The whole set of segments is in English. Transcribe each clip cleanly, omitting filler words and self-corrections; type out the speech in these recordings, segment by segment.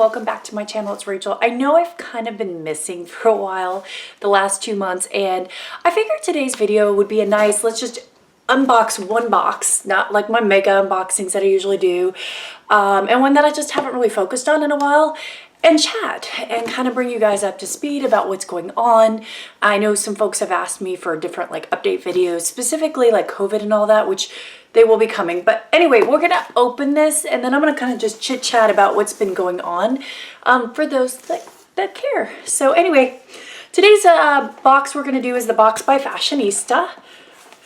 welcome back to my channel. It's Rachel. I know I've kind of been missing for a while the last 2 months, and I figured today's video would be a nice, let's just unbox one box, not like my mega unboxings that I usually do, and one that I just haven't really focused on in a while, and chat and kind of bring you guys up to speed about what's going on. I know some folks have asked me for different like update videos, specifically like COVID and all that, which they will be coming. But anyway, we're gonna open this and then I'm gonna kind of just chit chat about what's been going on for those that care. So anyway, today's box we're gonna do is the box by Fashionista.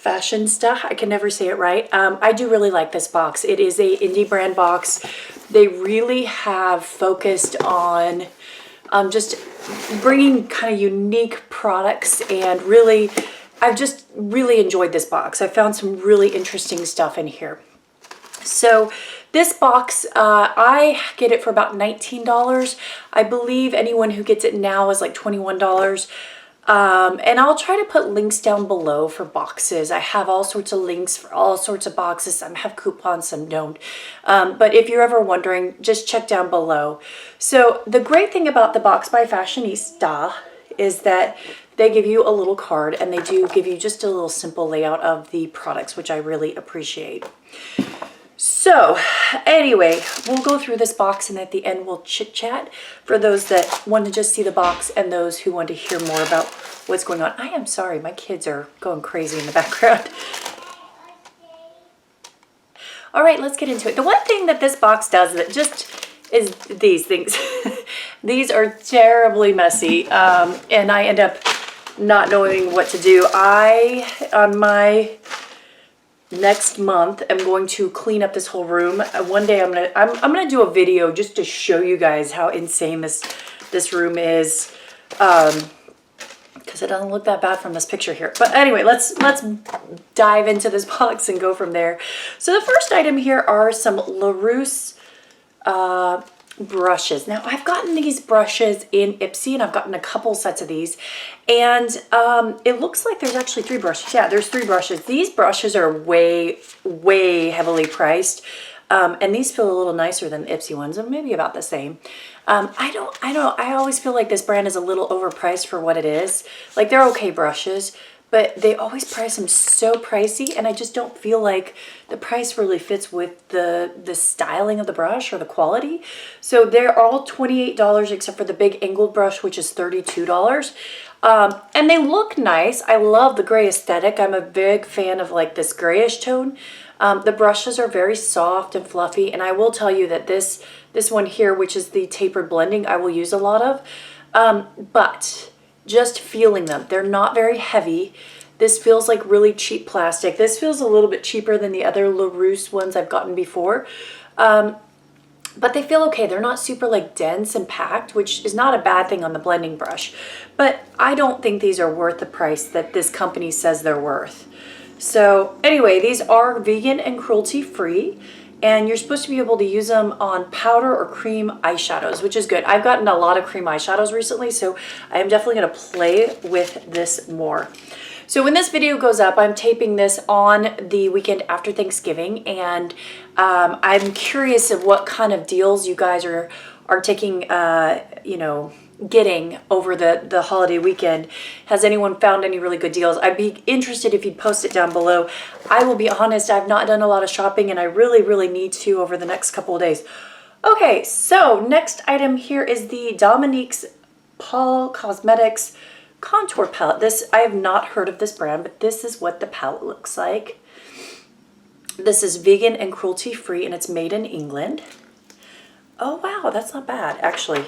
Fashionsta, I can never say it right. I do really like this box. It is a indie brand box. They really have focused on just bringing kind of unique products, and really, I've just really enjoyed this box. I found some really interesting stuff in here. So this box, I get it for about $19. I believe anyone who gets it now is like $21. And I'll try to put links down below for boxes. I have all sorts of links for all sorts of boxes. Some have coupons, some don't. But if you're ever wondering, just check down below. So the great thing about the box by Fashionista is that they give you a little card, and they do give you just a little simple layout of the products, which I really appreciate. So anyway, we'll go through this box, and at the end we'll chit chat for those that want to just see the box and those who want to hear more about what's going on. I am sorry, my kids are going crazy in the background. All right, let's get into it. The one thing that this box does that just is these things. These are terribly messy, and I end up not knowing what to do. On my next month, I'm going to clean up this whole room. One day I'm gonna do a video just to show you guys how insane this room is, because it doesn't look that bad from this picture here. But anyway, let's dive into this box and go from there. So the first item here are some LaRousse brushes. Now I've gotten these brushes in Ipsy, and I've gotten a couple sets of these, and it looks like there's actually 3 brushes. Yeah, there's 3 brushes. These brushes are way heavily priced, and these feel a little nicer than the Ipsy ones, and maybe about the same. I always feel like this brand is a little overpriced for what it is. Like, they're okay brushes, but they always price them so pricey, and I just don't feel like the price really fits with the styling of the brush or the quality. So they're all $28 except for the big angled brush, which is $32. And they look nice. I love the gray aesthetic. I'm a big fan of like this grayish tone. The brushes are very soft and fluffy, and I will tell you that this one here, which is the tapered blending, I will use a lot of. But just feeling them, they're not very heavy. This feels like really cheap plastic. This feels a little bit cheaper than the other LaRousse ones I've gotten before. But they feel okay. They're not super like dense and packed, which is not a bad thing on the blending brush. But I don't think these are worth the price that this company says they're worth. So anyway, these are vegan and cruelty free, and you're supposed to be able to use them on powder or cream eyeshadows, which is good. I've gotten a lot of cream eyeshadows recently, so I am definitely going to play with this more. So when this video goes up, I'm taping this on the weekend after Thanksgiving, and I'm curious of what kind of deals you guys are taking, you know, getting over the holiday weekend. Has anyone found any really good deals? I'd be interested if you'd post it down below. I will be honest, I've not done a lot of shopping, and I really need to over the next couple of days. Okay, so next item here is the Dominique's Paul Cosmetics contour palette. This, I have not heard of this brand, but this is what the palette looks like. This is vegan and cruelty free, and it's made in England. Oh wow, that's not bad actually.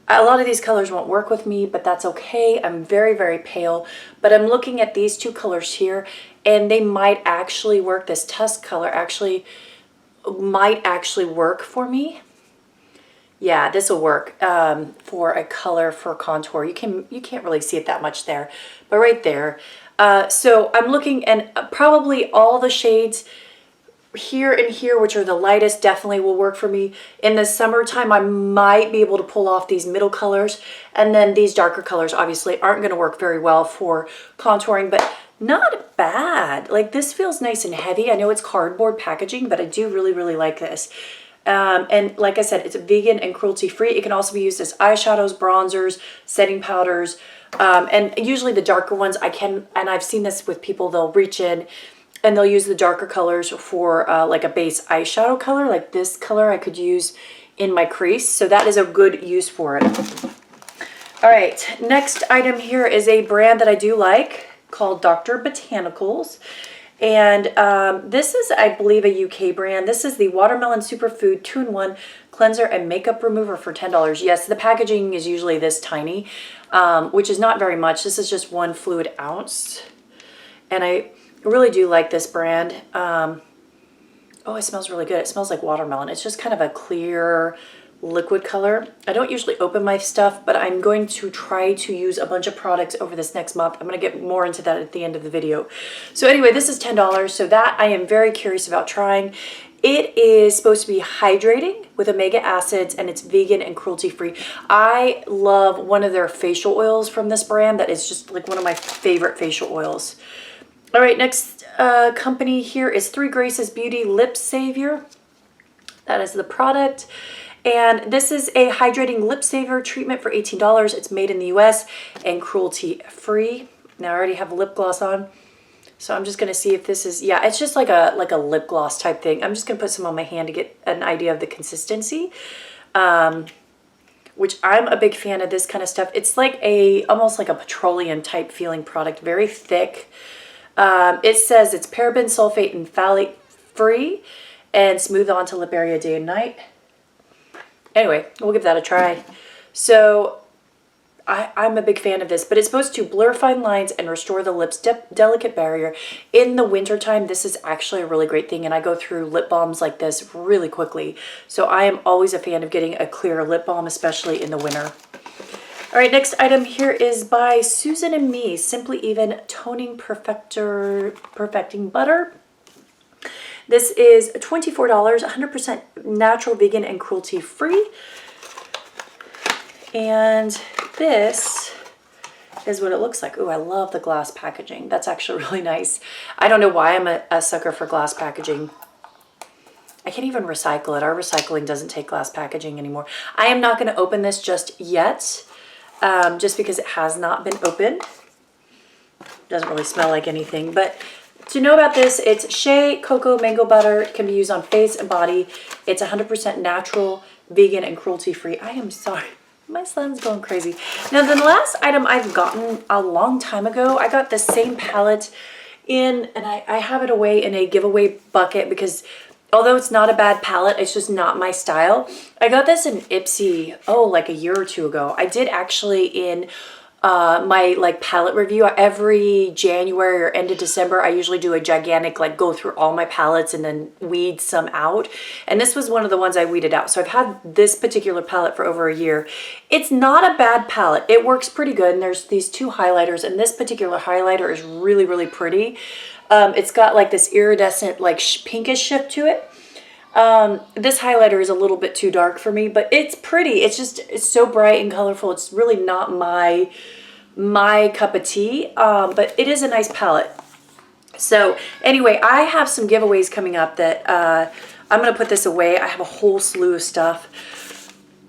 A lot of these colors won't work with me, but that's okay. I'm very pale, but I'm looking at these 2 colors here, and they might actually work. This tusk color actually might actually work for me. Yeah, this will work for a color for contour. You can't really see it that much there, but right there. So I'm looking, and probably all the shades here and here, which are the lightest, definitely will work for me. In the summertime, I might be able to pull off these middle colors, and then these darker colors obviously aren't going to work very well for contouring, but not bad. Like, this feels nice and heavy. I know it's cardboard packaging, but I do really like this. And like I said, it's vegan and cruelty free. It can also be used as eyeshadows, bronzers, setting powders, and usually the darker ones and I've seen this with people, they'll reach in and they'll use the darker colors for like a base eyeshadow color, like this color I could use in my crease. So that is a good use for it. All right, next item here is a brand that I do like called Dr. Botanicals. And this is, I believe, a UK brand. This is the Watermelon Superfood 2-in-1 Cleanser and Makeup Remover for $10. Yes, the packaging is usually this tiny, which is not very much. This is just 1 fluid ounce. And I really do like this brand. Oh, it smells really good. It smells like watermelon. It's just kind of a clear liquid color. I don't usually open my stuff, but I'm going to try to use a bunch of products over this next month. I'm going to get more into that at the end of the video. So anyway, this is $10, so that I am very curious about trying. It is supposed to be hydrating with omega acids, and it's vegan and cruelty free. I love one of their facial oils from this brand that is just like one of my favorite facial oils. All right, next company here is 3 Graces Beauty Lip Savior. That is the product. And this is a hydrating lip saver treatment for $18. It's made in the US and cruelty free. Now I already have lip gloss on, so I'm just gonna see if this is, yeah, it's just like a lip gloss type thing. I'm just gonna put some on my hand to get an idea of the consistency, which I'm a big fan of this kind of stuff. It's like almost like a petroleum type feeling product, very thick. It says it's paraben, sulfate, and phthalate free and smooth onto lip area day and night. Anyway, we'll give that a try. So I'm a big fan of this, but it's supposed to blur fine lines and restore the lips' delicate barrier. In the wintertime, this is actually a really great thing, and I go through lip balms like this really quickly. So I am always a fan of getting a clear lip balm, especially in the winter. All right, next item here is by Susan and Me, Simply Even Toning Perfecting Butter. This is $24, 100% natural, vegan, and cruelty free. And this is what it looks like. Ooh, I love the glass packaging. That's actually really nice. I don't know why I'm a sucker for glass packaging. I can't even recycle it. Our recycling doesn't take glass packaging anymore. I am not going to open this just yet, just because it has not been opened. Doesn't really smell like anything, but to know about this, it's shea, cocoa, mango butter. It can be used on face and body. It's 100% natural, vegan, and cruelty-free. I am sorry. My son's going crazy. Now, the last item I've gotten a long time ago, I got the same palette and I have it away in a giveaway bucket because although it's not a bad palette, it's just not my style. I got this in Ipsy, like a year or two ago. I did actually in my like palette review every January or end of December. I usually do a gigantic go through all my palettes and then weed some out, and this was one of the ones I weeded out. So I've had this particular palette for over a year. It's not a bad palette. It works pretty good, and there's these 2 highlighters, and this particular highlighter is really, really pretty. It's got like this iridescent pinkish shift to it. This highlighter is a little bit too dark for me, but it's pretty. It's so bright and colorful. It's really not my cup of tea, but it is a nice palette. So anyway, I have some giveaways coming up that I'm going to put this away. I have a whole slew of stuff.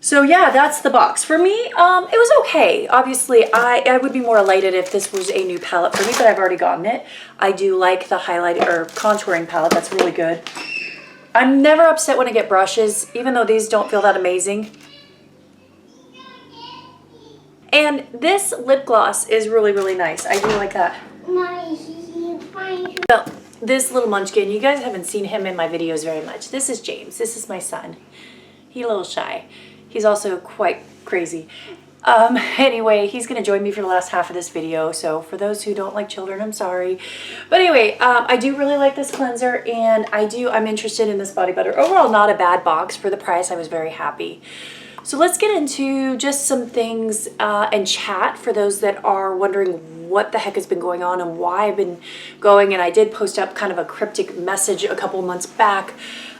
So yeah, that's the box. For me, it was okay. Obviously, I would be more elated if this was a new palette for me, but I've already gotten it. I do like the highlighting or contouring palette. That's really good. I'm never upset when I get brushes, even though these don't feel that amazing. And this lip gloss is really, really nice. I do like that. Well, this little munchkin, you guys haven't seen him in my videos very much. This is James. This is my son. He's a little shy. He's also quite crazy. Anyway, he's going to join me for the last half of this video. So for those who don't like children, I'm sorry. But anyway, I do really like this cleanser, and I'm interested in this body butter. Overall, not a bad box. For the price, I was very happy. So let's get into just some things and chat for those that are wondering what the heck has been going on and why I've been going. And I did post up kind of a cryptic message a couple months back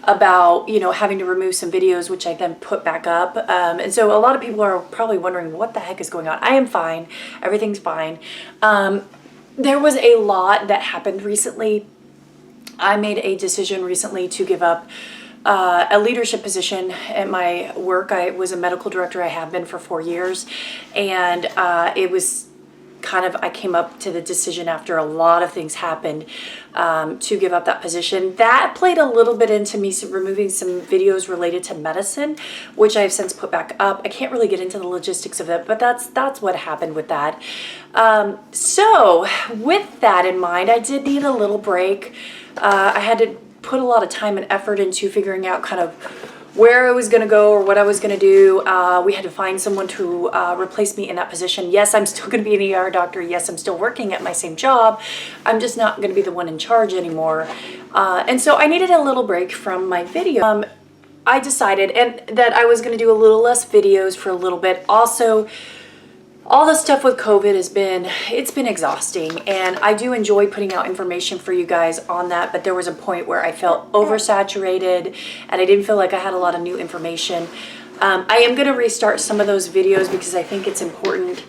about, having to remove some videos, which I then put back up. And so a lot of people are probably wondering what the heck is going on. I am fine. Everything's fine. There was a lot that happened recently. I made a decision recently to give up a leadership position at my work. I was a medical director. I have been for 4 years, and it was kind of, I came up to the decision after a lot of things happened to give up that position. That played a little bit into me removing some videos related to medicine, which I've since put back up. I can't really get into the logistics of it, but that's what happened with that. So with that in mind, I did need a little break. I had to put a lot of time and effort into figuring out kind of where I was going to go or what I was going to do. We had to find someone to replace me in that position. Yes, I'm still going to be an ER doctor. Yes, I'm still working at my same job. I'm just not going to be the one in charge anymore. And so I needed a little break from my video. I decided that I was going to do a little less videos for a little bit. Also, all the stuff with COVID it's been exhausting, and I do enjoy putting out information for you guys on that, but there was a point where I felt oversaturated and I didn't feel like I had a lot of new information. I am going to restart some of those videos because I think it's important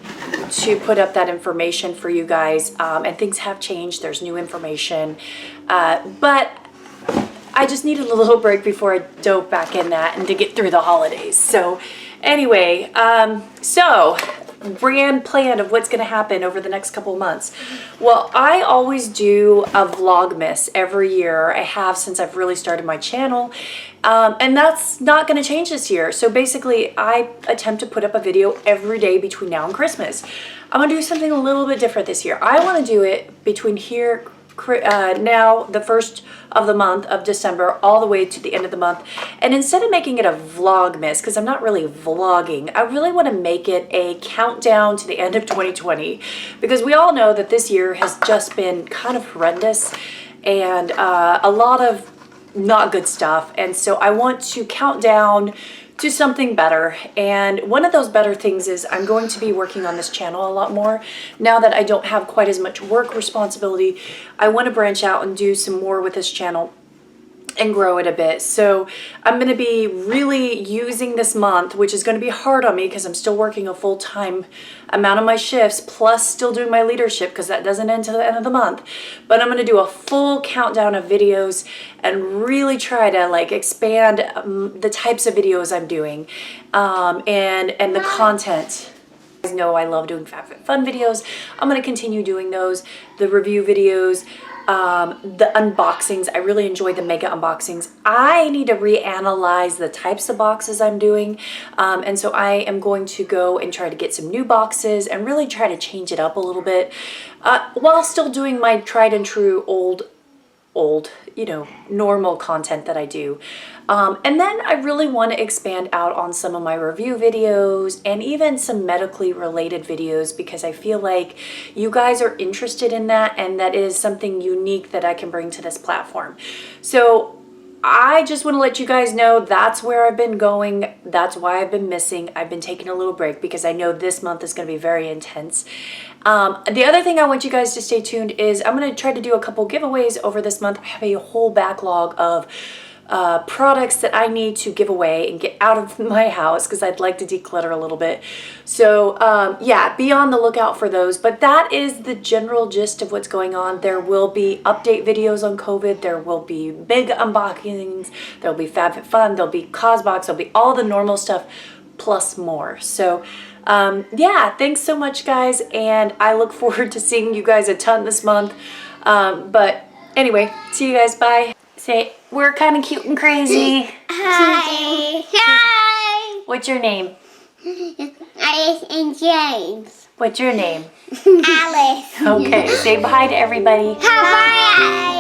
to put up that information for you guys, and things have changed. There's new information, but I just needed a little break before I dove back in that and to get through the holidays. So anyway, grand plan of what's going to happen over the next couple of months. Well, I always do a Vlogmas every year. I have since I've really started my channel, and that's not going to change this year. So basically, I attempt to put up a video every day between now and Christmas. I'm going to do something a little bit different this year. I want to do it between here now, the first of the month of December, all the way to the end of the month. And instead of making it a Vlogmas, because I'm not really vlogging, I really want to make it a countdown to the end of 2020, because we all know that this year has just been kind of horrendous and a lot of not good stuff. And so I want to count down to something better, and one of those better things is I'm going to be working on this channel a lot more now that I don't have quite as much work responsibility. I want to branch out and do some more with this channel and grow it a bit. So I'm going to be really using this month, which is going to be hard on me because I'm still working a full-time amount of my shifts, plus still doing my leadership because that doesn't end till the end of the month. But I'm going to do a full countdown of videos and really try to like expand the types of videos I'm doing, and the content. You guys know I love doing Fabfitfun videos. I'm going to continue doing those, the review videos, the unboxings. I really enjoy the mega unboxings. I need to reanalyze the types of boxes I'm doing, and so I am going to go and try to get some new boxes and really try to change it up a little bit, while still doing my tried and true old, normal content that I do. And then I really want to expand out on some of my review videos and even some medically related videos, because I feel like you guys are interested in that, and that is something unique that I can bring to this platform. So I just want to let you guys know that's where I've been going. That's why I've been missing. I've been taking a little break because I know this month is going to be very intense. The other thing I want you guys to stay tuned is I'm going to try to do a couple giveaways over this month. I have a whole backlog of products that I need to give away and get out of my house because I'd like to declutter a little bit. So yeah, be on the lookout for those. But that is the general gist of what's going on. There will be update videos on COVID. There will be big unboxings. There'll be Fabfitfun. There'll be Causebox. There'll be all the normal stuff plus more. So yeah, thanks so much, guys. And I look forward to seeing you guys a ton this month. But anyway, see you guys. Bye. Say, we're kind of cute and crazy. Hi. Hi. What's your name? Alice and James. What's your name? Alice. Okay, say bye to everybody. Bye.